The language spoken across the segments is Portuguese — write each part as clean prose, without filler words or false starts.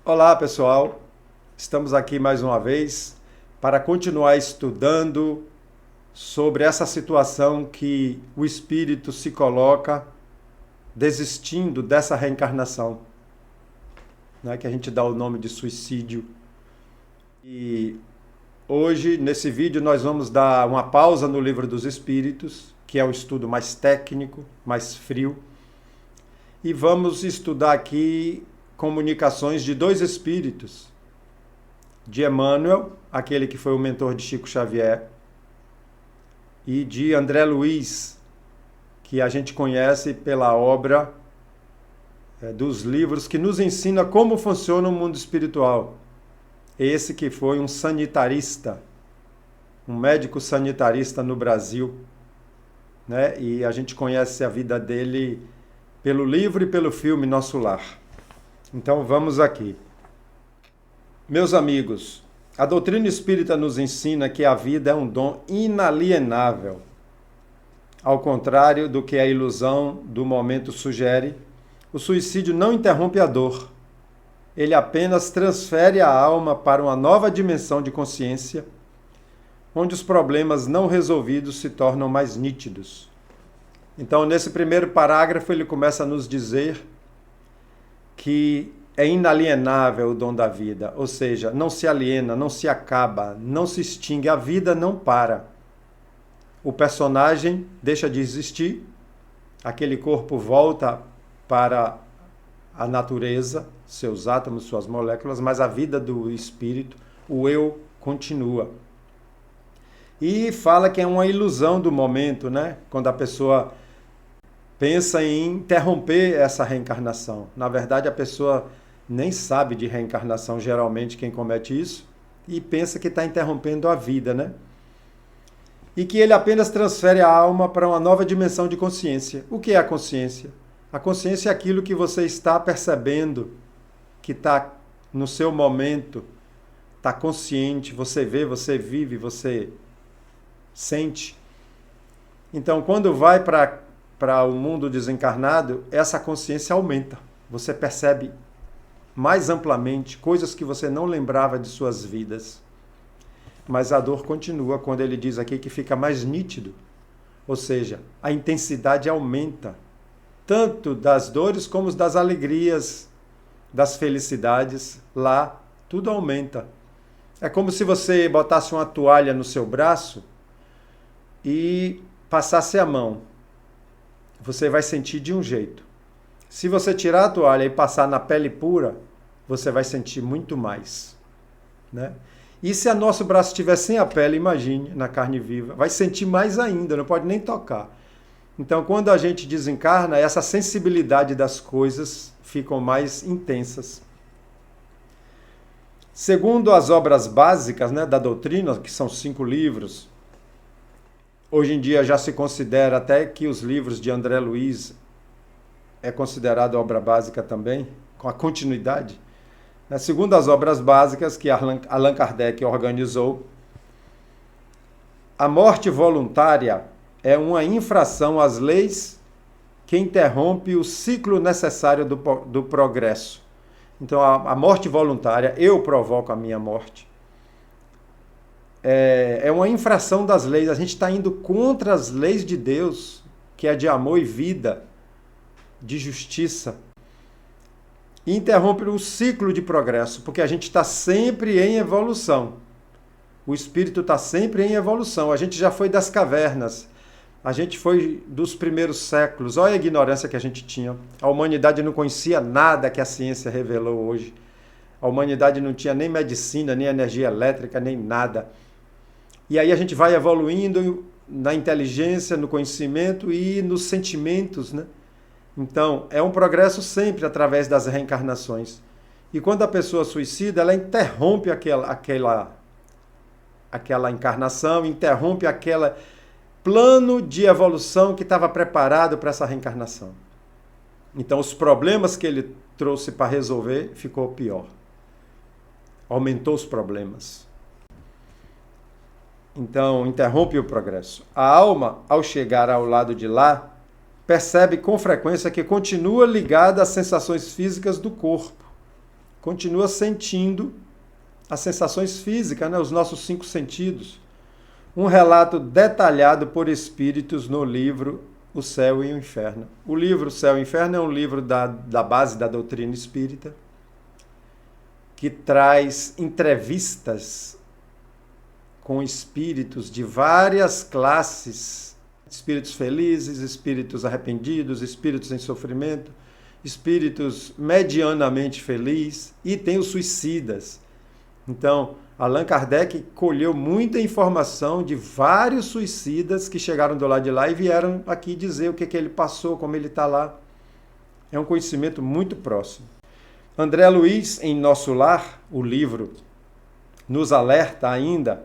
Olá, pessoal. Estamos aqui mais uma vez para continuar estudando sobre essa situação que o espírito se coloca desistindo dessa reencarnação, né, que a gente dá o nome de suicídio. E hoje, nesse vídeo, nós vamos dar uma pausa no Livro dos Espíritos, que é um estudo mais técnico, mais frio, e vamos estudar aqui comunicações de dois espíritos, de Emmanuel, aquele que foi o mentor de Chico Xavier, e de André Luiz, que a gente conhece pela obra dos livros que nos ensina como funciona o mundo espiritual. Esse que foi um sanitarista, um médico sanitarista no Brasil, né? E a gente conhece a vida dele pelo livro e pelo filme Nosso Lar. Então vamos aqui. Meus amigos, a doutrina espírita nos ensina que a vida é um dom inalienável. Ao contrário do que a ilusão do momento sugere, o suicídio não interrompe a dor. Ele apenas transfere a alma para uma nova dimensão de consciência, onde os problemas não resolvidos se tornam mais nítidos. Então, nesse primeiro parágrafo, ele começa a nos dizer que é inalienável o dom da vida, ou seja, não se aliena, não se acaba, não se extingue, a vida não para. O personagem deixa de existir, aquele corpo volta para a natureza, seus átomos, suas moléculas, mas a vida do espírito, o eu, continua. E fala que é uma ilusão do momento, né? Quando a pessoa pensa em interromper essa reencarnação. Na verdade, a pessoa nem sabe de reencarnação, geralmente, quem comete isso, e pensa que está interrompendo a vida, né? E que ele apenas transfere a alma para uma nova dimensão de consciência. O que é a consciência? A consciência é aquilo que você está percebendo, que está no seu momento, está consciente, você vê, você vive, você sente. Então, quando vai para o mundo desencarnado, essa consciência aumenta. Você percebe mais amplamente coisas que você não lembrava de suas vidas. Mas a dor continua quando ele diz aqui que fica mais nítido. Ou seja, a intensidade aumenta, tanto das dores como das alegrias, das felicidades. Lá, tudo aumenta. É como se você botasse uma toalha no seu braço e passasse a mão. Você vai sentir de um jeito. Se você tirar a toalha e passar na pele pura, você vai sentir muito mais, né? E se o nosso braço estiver sem a pele, imagine, na carne viva, vai sentir mais ainda, não pode nem tocar. Então, quando a gente desencarna, essa sensibilidade das coisas ficam mais intensas. Segundo as obras básicas, né, da doutrina, que são 5 livros, hoje em dia já se considera até que os livros de André Luiz é considerado obra básica também, com a continuidade. Segundo as obras básicas que Allan Kardec organizou, a morte voluntária é uma infração às leis que interrompe o ciclo necessário do progresso. Então, a morte voluntária, eu provoco a minha morte, é uma infração das leis. A gente está indo contra as leis de Deus, que é de amor e vida, de justiça. E interrompe o ciclo de progresso, porque a gente está sempre em evolução. O espírito está sempre em evolução. A gente já foi das cavernas, a gente foi dos primeiros séculos. Olha a ignorância que a gente tinha. A humanidade não conhecia nada que a ciência revelou hoje. A humanidade não tinha nem medicina, nem energia elétrica, nem nada. E aí a gente vai evoluindo na inteligência, no conhecimento e nos sentimentos, né? Então, é um progresso sempre através das reencarnações. E quando a pessoa suicida, ela interrompe aquela encarnação, interrompe aquele plano de evolução que estava preparado para essa reencarnação. Então, os problemas que ele trouxe para resolver ficou pior. Aumentou os problemas. Então, interrompe o progresso. A alma, ao chegar ao lado de lá, percebe com frequência que continua ligada às sensações físicas do corpo, continua sentindo as sensações físicas, né? Os nossos 5 sentidos. Um relato detalhado por espíritos no livro O Céu e o Inferno. O livro O Céu e o Inferno é um livro da base da doutrina espírita, que traz entrevistas com espíritos de várias classes, espíritos felizes, espíritos arrependidos, espíritos em sofrimento, espíritos medianamente felizes, e tem os suicidas. Então, Allan Kardec colheu muita informação de vários suicidas que chegaram do lado de lá e vieram aqui dizer o que ele passou, como ele está lá. É um conhecimento muito próximo. André Luiz, em Nosso Lar, o livro, nos alerta ainda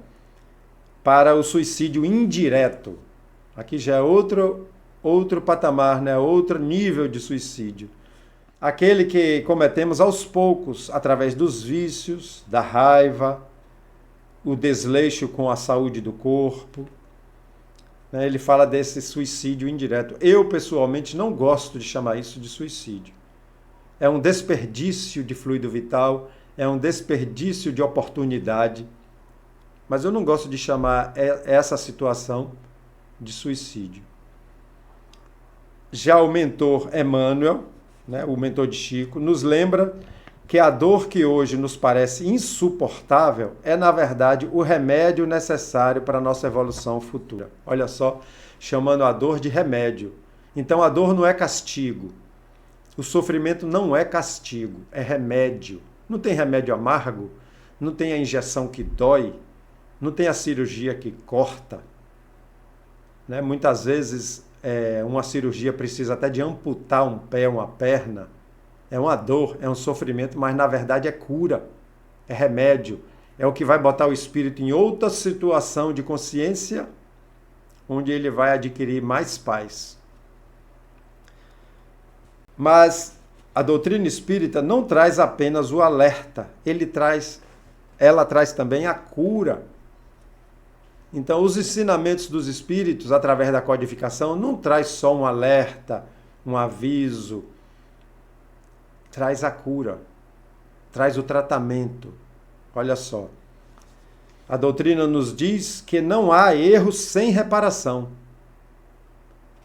para o suicídio indireto. Aqui já é outro patamar, né? Outro nível de suicídio. Aquele que cometemos aos poucos, através dos vícios, da raiva, o desleixo com a saúde do corpo. Ele fala desse suicídio indireto. Eu, pessoalmente, não gosto de chamar isso de suicídio. É um desperdício de fluido vital, é um desperdício de oportunidade. Mas eu não gosto de chamar essa situação de suicídio. Já o mentor Emmanuel, o mentor de Chico, nos lembra que a dor que hoje nos parece insuportável é, na verdade, o remédio necessário para a nossa evolução futura. Olha só, chamando a dor de remédio. Então, a dor não é castigo. O sofrimento não é castigo, é remédio. Não tem remédio amargo, não tem a injeção que dói, não tem a cirurgia que corta. Muitas vezes, uma cirurgia precisa até de amputar um pé, uma perna. É uma dor, é um sofrimento, mas na verdade é cura, é remédio. É o que vai botar o espírito em outra situação de consciência, onde ele vai adquirir mais paz. Mas a doutrina espírita não traz apenas o alerta, ela traz também a cura. Então, os ensinamentos dos espíritos, através da codificação, não traz só um alerta, um aviso, traz a cura, traz o tratamento. Olha só, a doutrina nos diz que não há erro sem reparação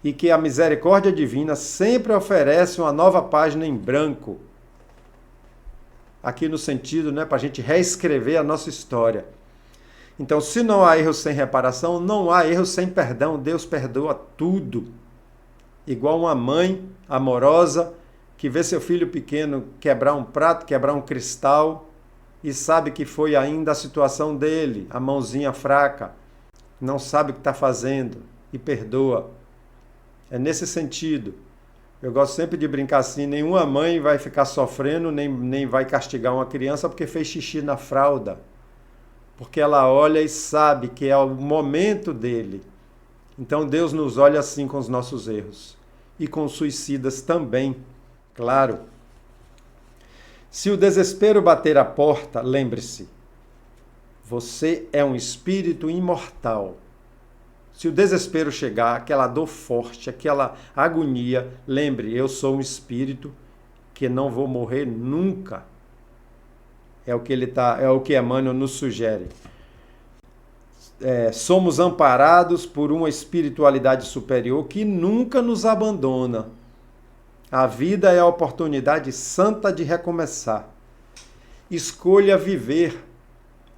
e que a misericórdia divina sempre oferece uma nova página em branco. Aqui no sentido, para a gente reescrever a nossa história. Então, se não há erro sem reparação, não há erro sem perdão. Deus perdoa tudo. Igual uma mãe amorosa que vê seu filho pequeno quebrar um prato, quebrar um cristal e sabe que foi ainda a situação dele, a mãozinha fraca, não sabe o que está fazendo e perdoa. É nesse sentido. Eu gosto sempre de brincar assim, nenhuma mãe vai ficar sofrendo, nem vai castigar uma criança porque fez xixi na fralda. Porque ela olha e sabe que é o momento dele. Então Deus nos olha assim com os nossos erros. E com os suicidas também, claro. Se o desespero bater a porta, lembre-se, você é um espírito imortal. Se o desespero chegar, aquela dor forte, aquela agonia, lembre, eu sou um espírito que não vou morrer nunca. É o que Emmanuel nos sugere. Somos amparados por uma espiritualidade superior que nunca nos abandona. A vida é a oportunidade santa de recomeçar. Escolha viver,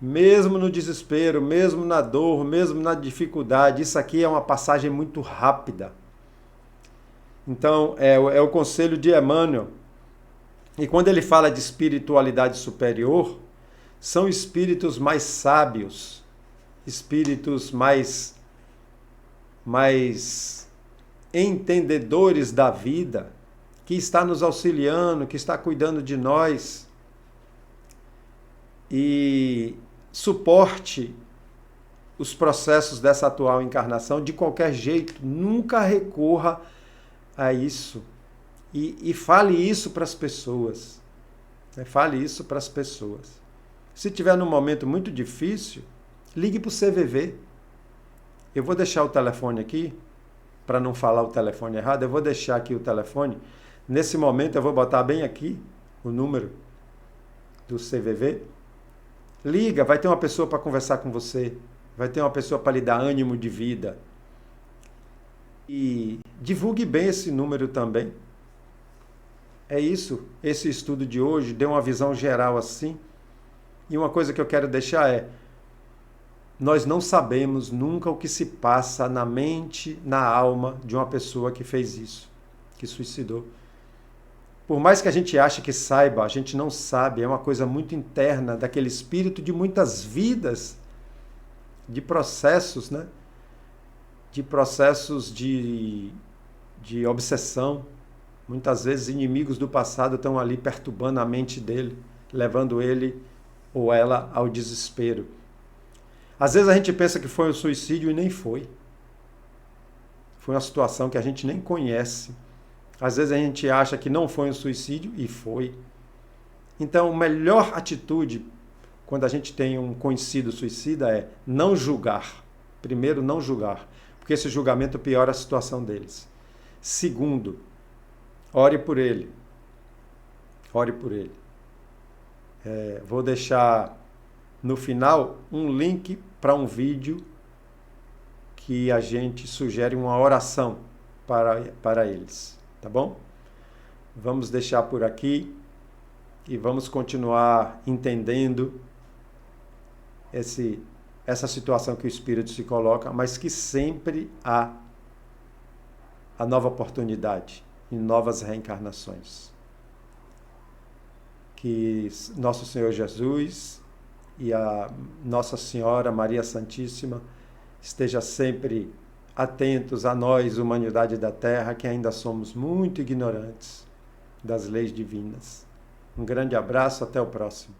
mesmo no desespero, mesmo na dor, mesmo na dificuldade. Isso aqui é uma passagem muito rápida. Então, é o conselho de Emmanuel. E quando ele fala de espiritualidade superior, são espíritos mais sábios, espíritos mais entendedores da vida, que está nos auxiliando, que está cuidando de nós. E suporte os processos dessa atual encarnação de qualquer jeito, nunca recorra a isso. E fale isso para as pessoas. Fale isso para as pessoas. Se tiver num momento muito difícil, ligue para o CVV. Eu vou deixar o telefone aqui, para não falar o telefone errado, eu vou deixar aqui o telefone. Nesse momento eu vou botar bem aqui o número. do CVV, liga, vai ter uma pessoa para conversar com você, vai ter uma pessoa para lhe dar ânimo de vida. E divulgue bem esse número também. É isso, esse estudo de hoje deu uma visão geral assim. E uma coisa que eu quero deixar é: nós não sabemos nunca o que se passa na mente, na alma de uma pessoa que fez isso, que suicidou. Por mais que a gente ache que saiba, a gente não sabe. É uma coisa muito interna daquele espírito de muitas vidas, de processos, né? De processos de obsessão. Muitas vezes inimigos do passado estão ali perturbando a mente dele, levando ele ou ela ao desespero. Às vezes a gente pensa que foi um suicídio e nem foi. Foi uma situação que a gente nem conhece. Às vezes a gente acha que não foi um suicídio e foi. Então, a melhor atitude quando a gente tem um conhecido suicida é não julgar. Primeiro, não julgar, porque esse julgamento piora a situação deles. Segundo, ore por ele. Ore por ele. Vou deixar no final um link para um vídeo que a gente sugere uma oração para eles. Tá bom? Vamos deixar por aqui e vamos continuar entendendo essa situação que o Espírito se coloca, mas que sempre há a nova oportunidade em novas reencarnações. Que Nosso Senhor Jesus e a Nossa Senhora Maria Santíssima esteja sempre atentos a nós, humanidade da Terra, que ainda somos muito ignorantes das leis divinas. Um grande abraço, até o próximo.